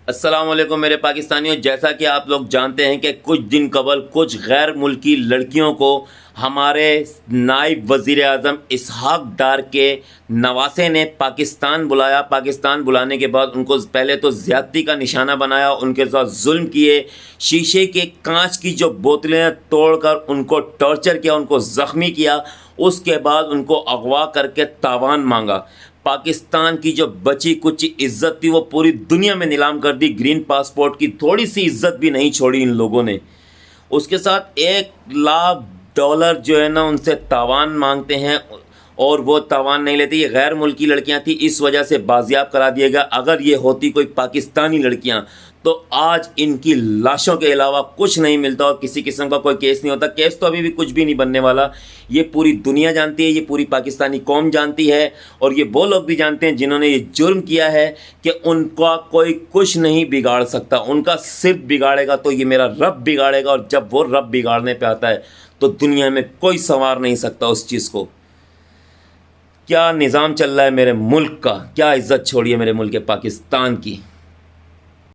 السلام علیکم میرے پاکستانیوں، جیسا کہ آپ لوگ جانتے ہیں کہ کچھ دن قبل کچھ غیر ملکی لڑکیوں کو ہمارے نائب وزیر اعظم اسحاق ڈار کے نواسے نے پاکستان بلایا۔ پاکستان بلانے کے بعد ان کو پہلے تو زیادتی کا نشانہ بنایا، ان کے ساتھ ظلم کیے، شیشے کے کانچ کی جو بوتلیں توڑ کر ان کو ٹارچر کیا، ان کو زخمی کیا۔ اس کے بعد ان کو اغوا کر کے تاوان مانگا۔ پاکستان کی جو بچی کچی عزت تھی وہ پوری دنیا میں نیلام کر دی۔ گرین پاسپورٹ کی تھوڑی سی عزت بھی نہیں چھوڑی ان لوگوں نے۔ اس کے ساتھ $1,00,000 جو ہے نا ان سے تاوان مانگتے ہیں، اور وہ تاوان نہیں لیتے۔ یہ غیر ملکی لڑکیاں تھیں، اس وجہ سے بازیاب کرا دیا گیا۔ اگر یہ ہوتی کوئی پاکستانی لڑکیاں تو آج ان کی لاشوں کے علاوہ کچھ نہیں ملتا اور کسی قسم کا کوئی کیس نہیں ہوتا۔ کیس تو ابھی بھی کچھ بھی نہیں بننے والا۔ یہ پوری دنیا جانتی ہے، یہ پوری پاکستانی قوم جانتی ہے، اور یہ وہ لوگ بھی جانتے ہیں جنہوں نے یہ جرم کیا ہے کہ ان کا کوئی کچھ نہیں بگاڑ سکتا۔ ان کا صرف بگاڑے گا تو یہ میرا رب بگاڑے گا، اور جب وہ رب بگاڑنے پہ آتا ہے تو دنیا میں کوئی سنوار نہیں سکتا اس چیز کو۔ کیا نظام چل رہا ہے میرے ملک کا، کیا عزت چھوڑی ہے میرے ملک پاکستان کی۔